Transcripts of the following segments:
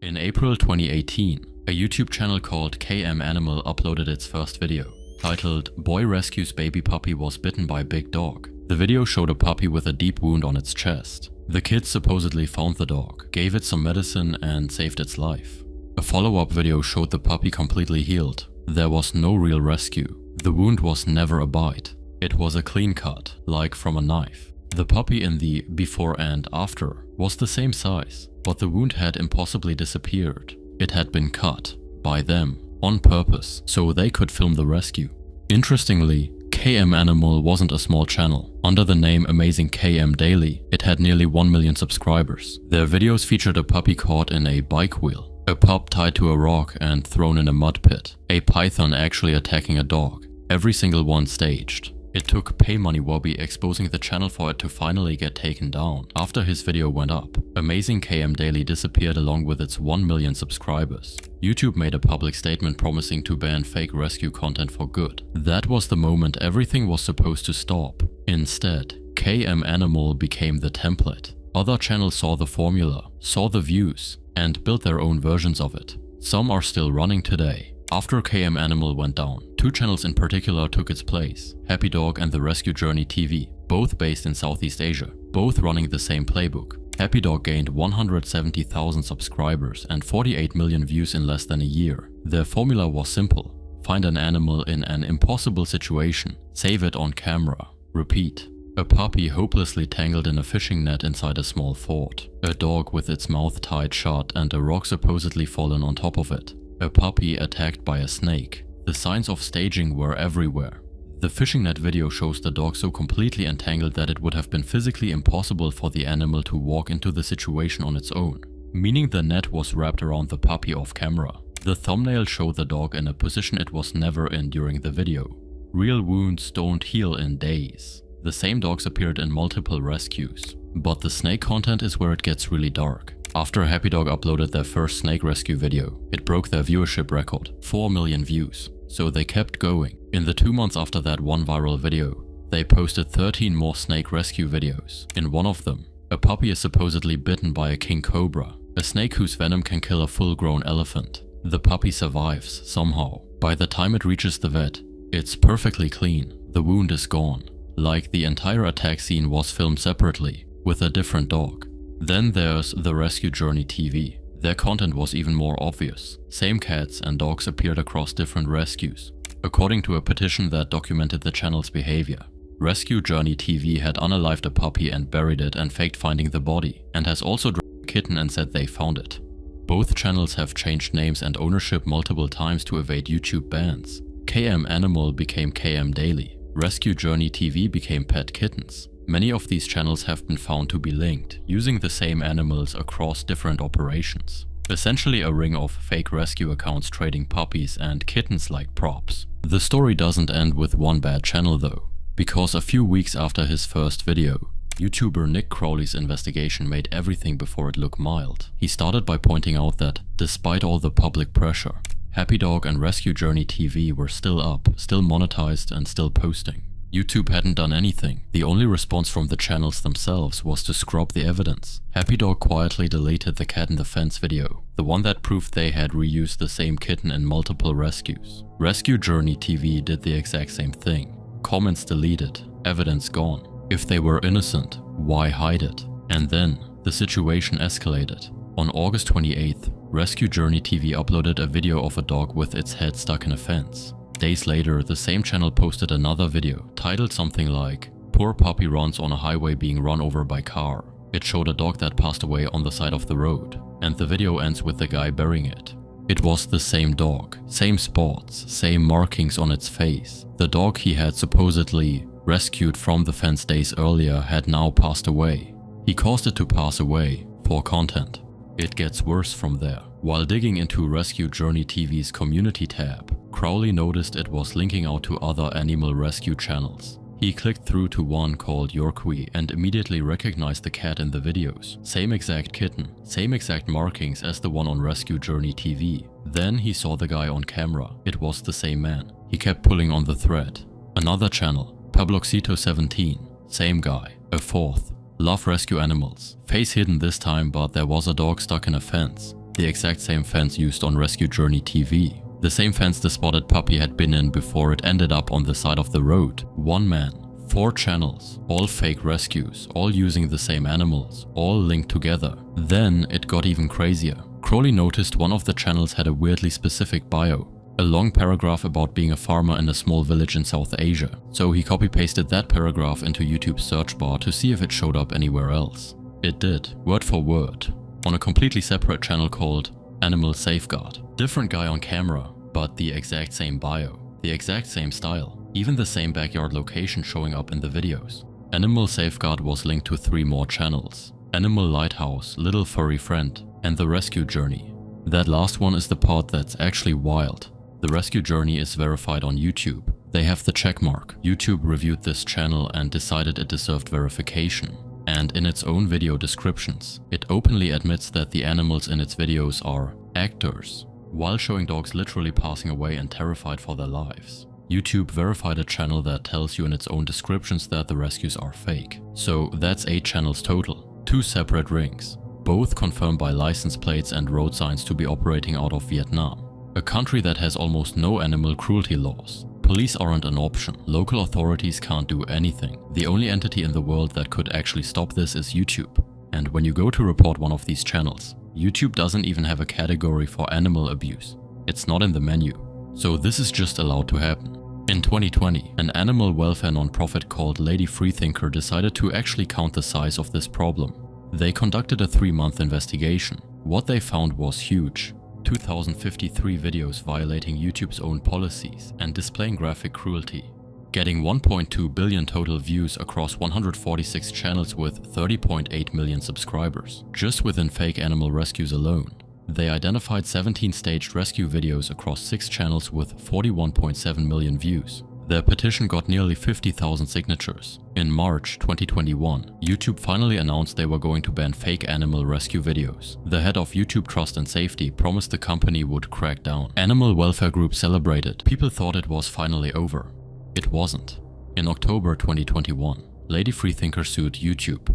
In April 2018, a YouTube channel called KM Animal uploaded its first video, titled "Boy Rescues Baby Puppy Was Bitten by Big Dog." The video showed a puppy with a deep wound on its chest. The kids supposedly found the dog, gave it some medicine and saved its life. A follow-up video showed the puppy completely healed. There was no real rescue. The wound was never a bite. It was a clean cut, like from a knife. The puppy in the before and after was the same size, but the wound had impossibly disappeared. It had been cut, by them, on purpose, so they could film the rescue. Interestingly, KM Animal wasn't a small channel. Under the name Amazing KM Daily, it had nearly 1 million subscribers. Their videos featured a puppy caught in a bike wheel, a pup tied to a rock and thrown in a mud pit, a python actually attacking a dog, every single one staged. It took Pay Money Wobby exposing the channel for it to finally get taken down. After his video went up, Amazing KM Daily disappeared along with its 1 million subscribers. YouTube made a public statement promising to ban fake rescue content for good. That was the moment everything was supposed to stop. Instead, KM Animal became the template. Other channels saw the formula, saw the views, and built their own versions of it. Some are still running today. After KM Animal went down, two channels in particular took its place, Happy Dog and The Rescue Journey TV, both based in Southeast Asia, both running the same playbook. Happy Dog gained 170,000 subscribers and 48 million views in less than a year. Their formula was simple: find an animal in an impossible situation, save it on camera, repeat. A puppy hopelessly tangled in a fishing net inside a small fort, a dog with its mouth tied shut and a rock supposedly fallen on top of it. A puppy attacked by a snake. The signs of staging were everywhere. The fishing net video shows the dog so completely entangled that it would have been physically impossible for the animal to walk into the situation on its own, meaning the net was wrapped around the puppy off camera. The thumbnail showed the dog in a position it was never in during the video. Real wounds don't heal in days. The same dogs appeared in multiple rescues. But the snake content is where it gets really dark. After Happy Dog uploaded their first snake rescue video, it broke their viewership record, 4 million views. So they kept going. In the 2 months after that one viral video, they posted 13 more snake rescue videos. In one of them, a puppy is supposedly bitten by a king cobra, a snake whose venom can kill a full-grown elephant. The puppy survives, somehow. By the time it reaches the vet, it's perfectly clean. The wound is gone. Like the entire attack scene was filmed separately, with a different dog. Then there's The Rescue Journey TV. Their content was even more obvious. Same cats and dogs appeared across different rescues. According to a petition that documented the channel's behavior, Rescue Journey TV had unalived a puppy and buried it and faked finding the body, and has also dropped a kitten and said they found it. Both channels have changed names and ownership multiple times to evade YouTube bans. KM Animal became KM Daily. Rescue Journey TV became Pet Kittens. Many of these channels have been found to be linked, using the same animals across different operations. Essentially a ring of fake rescue accounts trading puppies and kittens like props. The story doesn't end with one bad channel though, because a few weeks after his first video, YouTuber Nick Crowley's investigation made everything before it look mild. He started by pointing out that, despite all the public pressure, Happy Dog and Rescue Journey TV were still up, still monetized and still posting. YouTube hadn't done anything. The only response from the channels themselves was to scrub the evidence. Happy Dog quietly deleted the cat in the fence video, the one that proved they had reused the same kitten in multiple rescues. Rescue Journey TV did the exact same thing. Comments deleted, evidence gone. If they were innocent, why hide it? And then, the situation escalated. On August 28th, Rescue Journey TV uploaded a video of a dog with its head stuck in a fence. Days later, the same channel posted another video, titled something like, "Poor puppy runs on a highway being run over by car." It showed a dog that passed away on the side of the road, and the video ends with the guy burying it. It was the same dog, same spots, same markings on its face. The dog he had supposedly rescued from the fence days earlier had now passed away. He caused it to pass away for content. It gets worse from there. While digging into Rescue Journey TV's community tab, Crowley noticed it was linking out to other animal rescue channels. He clicked through to one called Yorkie and immediately recognized the cat in the videos. Same exact kitten, same exact markings as the one on Rescue Journey TV. Then he saw the guy on camera. It was the same man. He kept pulling on the thread. Another channel, Pabloxito17, same guy. A fourth, Love Rescue Animals. Face hidden this time, but there was a dog stuck in a fence. The exact same fence used on Rescue Journey TV. The same fence the spotted puppy had been in before it ended up on the side of the road. One man, 4 channels, all fake rescues, all using the same animals, all linked together. Then it got even crazier. Crowley noticed one of the channels had a weirdly specific bio. A long paragraph about being a farmer in a small village in South Asia. So he copy-pasted that paragraph into YouTube's search bar to see if it showed up anywhere else. It did, word for word, on a completely separate channel called Animal Safeguard. Different guy on camera, but the exact same bio, the exact same style, even the same backyard location showing up in the videos. Animal Safeguard was linked to 3 more channels: Animal Lighthouse, Little Furry Friend, and The Rescue Journey. That last one is the part that's actually wild. The Rescue Journey is verified on YouTube. They have the checkmark. YouTube reviewed this channel and decided it deserved verification. And in its own video descriptions, it openly admits that the animals in its videos are actors, while showing dogs literally passing away and terrified for their lives. YouTube verified a channel that tells you in its own descriptions that the rescues are fake. So that's 8 channels total, 2 separate rings, both confirmed by license plates and road signs to be operating out of Vietnam, a country that has almost no animal cruelty laws. Police aren't an option. Local authorities can't do anything. The only entity in the world that could actually stop this is YouTube. And when you go to report one of these channels, YouTube doesn't even have a category for animal abuse. It's not in the menu. So this is just allowed to happen. In 2020, an animal welfare nonprofit called Lady Freethinker decided to actually count the size of this problem. They conducted a 3-month investigation. What they found was huge. 2,053 videos violating YouTube's own policies and displaying graphic cruelty, getting 1.2 billion total views across 146 channels with 30.8 million subscribers. Just within fake animal rescues alone, they identified 17 staged rescue videos across 6 channels with 41.7 million views. Their petition got nearly 50,000 signatures. In March 2021, YouTube finally announced they were going to ban fake animal rescue videos. The head of YouTube Trust and Safety promised the company would crack down. Animal welfare groups celebrated. People thought it was finally over. It wasn't. In October 2021, Lady Freethinker sued YouTube.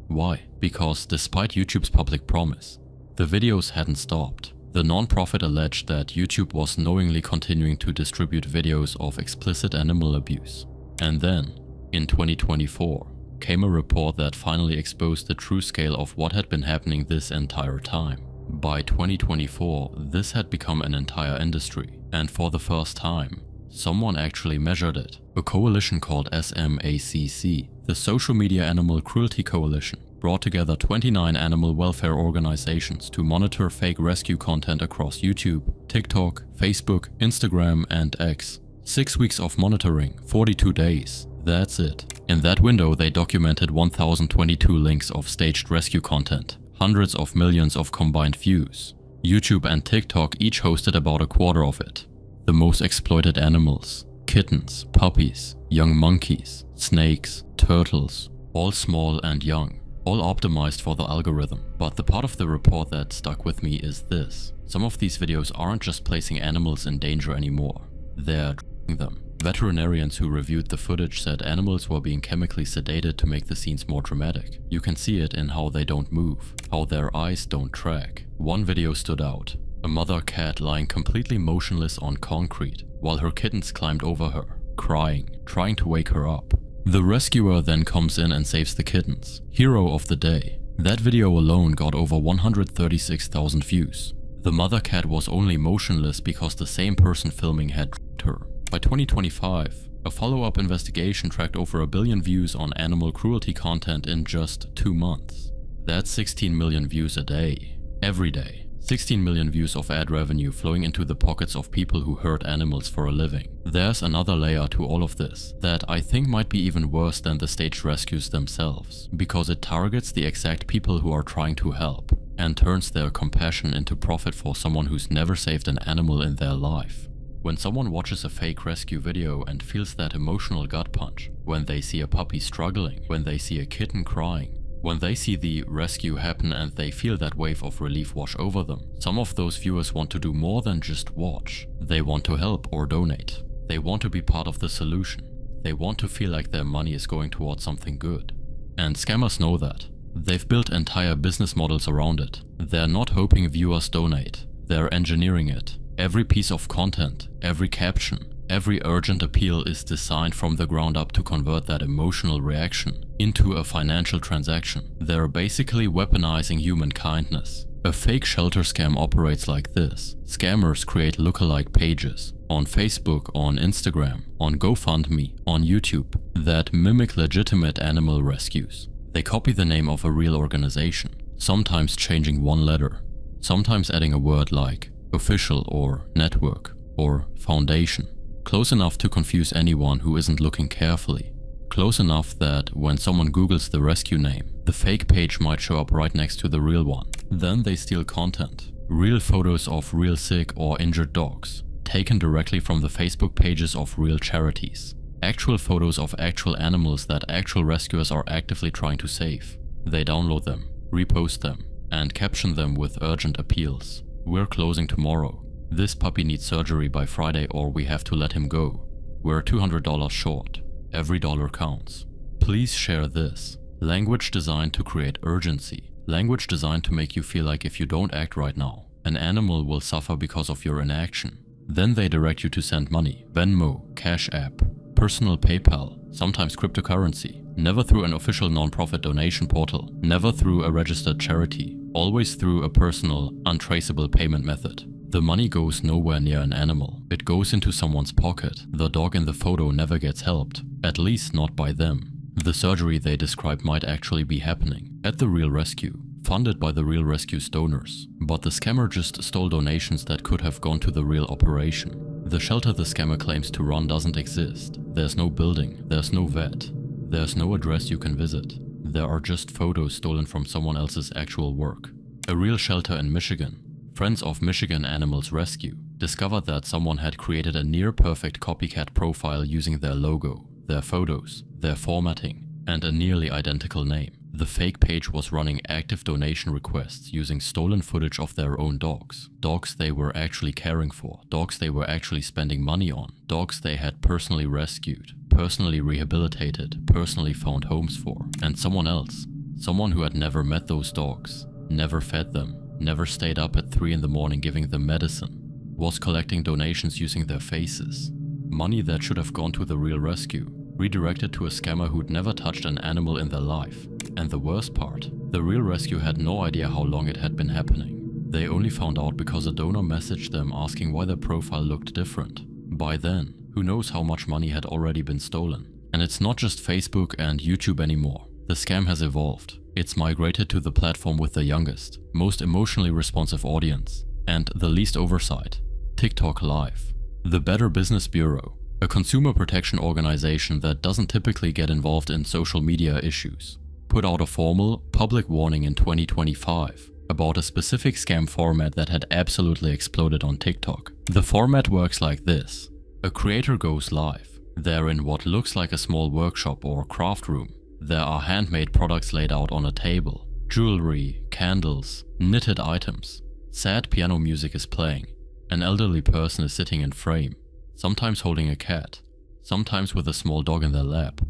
Why? Because despite YouTube's public promise, the videos hadn't stopped. The non-profit alleged that YouTube was knowingly continuing to distribute videos of explicit animal abuse. And then, in 2024, came a report that finally exposed the true scale of what had been happening this entire time. By 2024, this had become an entire industry, and for the first time, someone actually measured it. A coalition called SMACC, the Social Media Animal Cruelty Coalition, brought together 29 animal welfare organizations to monitor fake rescue content across YouTube, TikTok, Facebook, Instagram, and X. 6 weeks of monitoring, 42 days. That's it. In that window, they documented 1,022 links of staged rescue content, hundreds of millions of combined views. YouTube and TikTok each hosted about a quarter of it. The most exploited animals: kittens, puppies, young monkeys, snakes, turtles, all small and young, all optimized for the algorithm. But the part of the report that stuck with me is this. Some of these videos aren't just placing animals in danger anymore, they're drugging them. Veterinarians who reviewed the footage said animals were being chemically sedated to make the scenes more dramatic. You can see it in how they don't move, how their eyes don't track. One video stood out. A mother cat lying completely motionless on concrete, while her kittens climbed over her, crying, trying to wake her up. The rescuer then comes in and saves the kittens. Hero of the day. That video alone got over 136,000 views. The mother cat was only motionless because the same person filming had drugged her. By 2025, a follow-up investigation tracked over 1 billion views on animal cruelty content in just 2 months. That's 16 million views a day, every day. 16 million views of ad revenue flowing into the pockets of people who hurt animals for a living. There's another layer to all of this that I think might be even worse than the staged rescues themselves, because it targets the exact people who are trying to help and turns their compassion into profit for someone who's never saved an animal in their life. When someone watches a fake rescue video and feels that emotional gut punch, when they see a puppy struggling, when they see a kitten crying, when they see the rescue happen and they feel that wave of relief wash over them, some of those viewers want to do more than just watch. They want to help or donate. They want to be part of the solution. They want to feel like their money is going towards something good. And scammers know that. They've built entire business models around it. They're not hoping viewers donate. They're engineering it. Every piece of content, every caption, every urgent appeal is designed from the ground up to convert that emotional reaction into a financial transaction. They're basically weaponizing human kindness. A fake shelter scam operates like this. Scammers create lookalike pages on Facebook, on Instagram, on GoFundMe, on YouTube that mimic legitimate animal rescues. They copy the name of a real organization, sometimes changing one letter, sometimes adding a word like official or network or foundation. Close enough to confuse anyone who isn't looking carefully. Close enough that when someone Googles the rescue name, the fake page might show up right next to the real one. Then they steal content. Real photos of real sick or injured dogs, taken directly from the Facebook pages of real charities. Actual photos of actual animals that actual rescuers are actively trying to save. They download them, repost them, and caption them with urgent appeals. We're closing tomorrow. This puppy needs surgery by Friday or we have to let him go. We're $200 short. Every dollar counts. Please share this. Language designed to create urgency. Language designed to make you feel like if you don't act right now, an animal will suffer because of your inaction. Then they direct you to send money. Venmo, Cash App, personal PayPal, sometimes cryptocurrency. Never through an official non-profit donation portal. Never through a registered charity. Always through a personal, untraceable payment method. The money goes nowhere near an animal. It goes into someone's pocket. The dog in the photo never gets helped, at least not by them. The surgery they describe might actually be happening at the Real Rescue, funded by the Real Rescue's donors. But the scammer just stole donations that could have gone to the real operation. The shelter the scammer claims to run doesn't exist. There's no building, there's no vet, there's no address you can visit. There are just photos stolen from someone else's actual work. A real shelter in Michigan, Friends of Michigan Animals Rescue, discovered that someone had created a near-perfect copycat profile using their logo, their photos, their formatting, and a nearly identical name. The fake page was running active donation requests using stolen footage of their own dogs. Dogs they were actually caring for, dogs they were actually spending money on, dogs they had personally rescued, personally rehabilitated, personally found homes for. And someone else, someone who had never met those dogs, never fed them, never stayed up at 3 in the morning giving them medicine, was collecting donations using their faces. Money that should have gone to the Real Rescue, redirected to a scammer who'd never touched an animal in their life. And the worst part, the Real Rescue had no idea how long it had been happening. They only found out because a donor messaged them asking why their profile looked different. By then, who knows how much money had already been stolen. And it's not just Facebook and YouTube anymore. The scam has evolved. It's migrated to the platform with the youngest, most emotionally responsive audience, and the least oversight, TikTok Live. The Better Business Bureau, a consumer protection organization that doesn't typically get involved in social media issues, put out a formal, public warning in 2025 about a specific scam format that had absolutely exploded on TikTok. The format works like this. A creator goes live. They're in what looks like a small workshop or craft room. There are handmade products laid out on a table, jewelry, candles, knitted items. Sad piano music is playing. An elderly person is sitting in frame, sometimes holding a cat, sometimes with a small dog in their lap.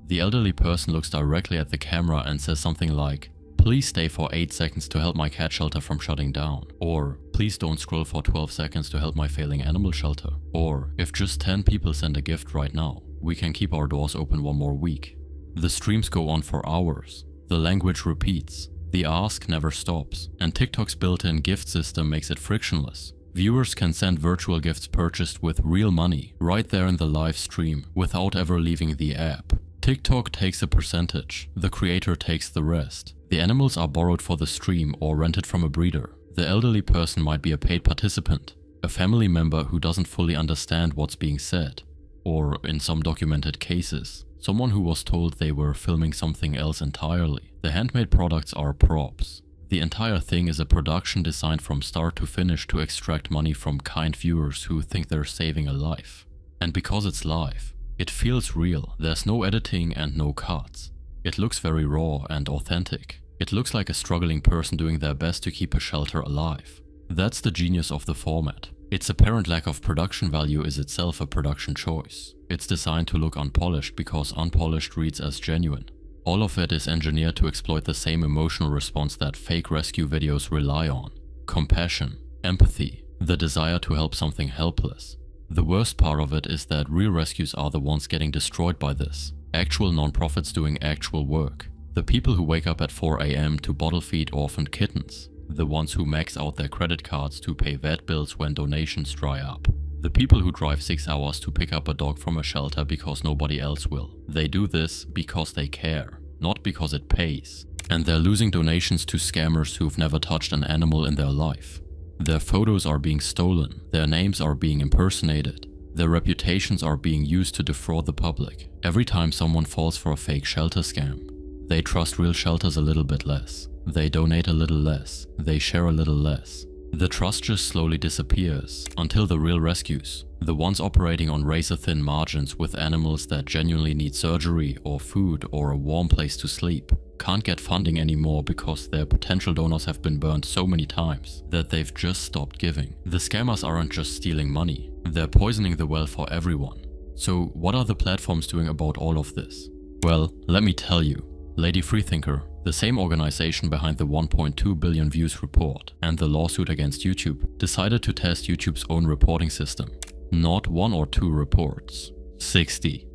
The elderly person looks directly at the camera and says something like, "Please stay for 8 seconds to help my cat shelter from shutting down," or "Please don't scroll for 12 seconds to help my failing animal shelter," or "If just 10 people send a gift right now, we can keep our doors open 1 more week." The streams go on for hours. The language repeats. The ask never stops. And TikTok's built-in gift system makes it frictionless. Viewers can send virtual gifts purchased with real money right there in the live stream without ever leaving the app. TikTok takes a percentage. The creator takes the rest. The animals are borrowed for the stream or rented from a breeder. The elderly person might be a paid participant, a family member who doesn't fully understand what's being said, or in some documented cases, someone who was told they were filming something else entirely. The handmade products are props. The entire thing is a production designed from start to finish to extract money from kind viewers who think they're saving a life. And because it's live, it feels real. There's no editing and no cuts. It looks very raw and authentic. It looks like a struggling person doing their best to keep a shelter alive. That's the genius of the format. Its apparent lack of production value is itself a production choice. It's designed to look unpolished because unpolished reads as genuine. All of it is engineered to exploit the same emotional response that fake rescue videos rely on: compassion, empathy, the desire to help something helpless. The worst part of it is that real rescues are the ones getting destroyed by this. Actual non-profits doing actual work. The people who wake up at 4 AM to bottle feed orphaned kittens. The ones who max out their credit cards to pay vet bills when donations dry up. The people who drive 6 hours to pick up a dog from a shelter because nobody else will. They do this because they care, not because it pays. And they're losing donations to scammers who've never touched an animal in their life. Their photos are being stolen, their names are being impersonated, their reputations are being used to defraud the public. Every time someone falls for a fake shelter scam, they trust real shelters a little bit less. They donate a little less. They share a little less. The trust just slowly disappears until the real rescues, the ones operating on razor-thin margins with animals that genuinely need surgery or food or a warm place to sleep, can't get funding anymore because their potential donors have been burned so many times that they've just stopped giving. The scammers aren't just stealing money, they're poisoning the well for everyone. So what are the platforms doing about all of this? Well, let me tell you. Lady Freethinker, the same organization behind the 1.2 billion views report and the lawsuit against YouTube, decided to test YouTube's own reporting system. Not 1 or 2 reports. 60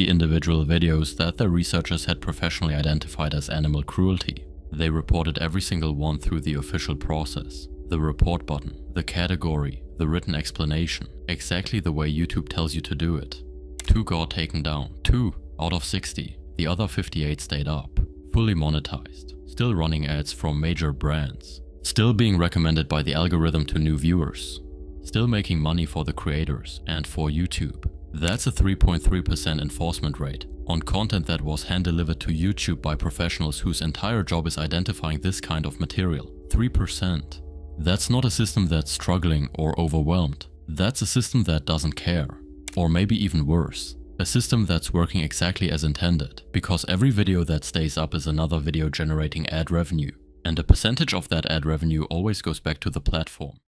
individual videos that the researchers had professionally identified as animal cruelty. They reported every single one through the official process. The report button, the category, the written explanation, exactly the way YouTube tells you to do it. 2 got taken down. 2 out of 60. The other 58 stayed up. Fully monetized. Still running ads from major brands. Still being recommended by the algorithm to new viewers. Still making money for the creators and for YouTube. That's a 3.3% enforcement rate on content that was hand-delivered to YouTube by professionals whose entire job is identifying this kind of material. 3%. That's not a system that's struggling or overwhelmed. That's a system that doesn't care. Or maybe even worse. A system that's working exactly as intended, because every video that stays up is another video generating ad revenue, and a percentage of that ad revenue always goes back to the platform.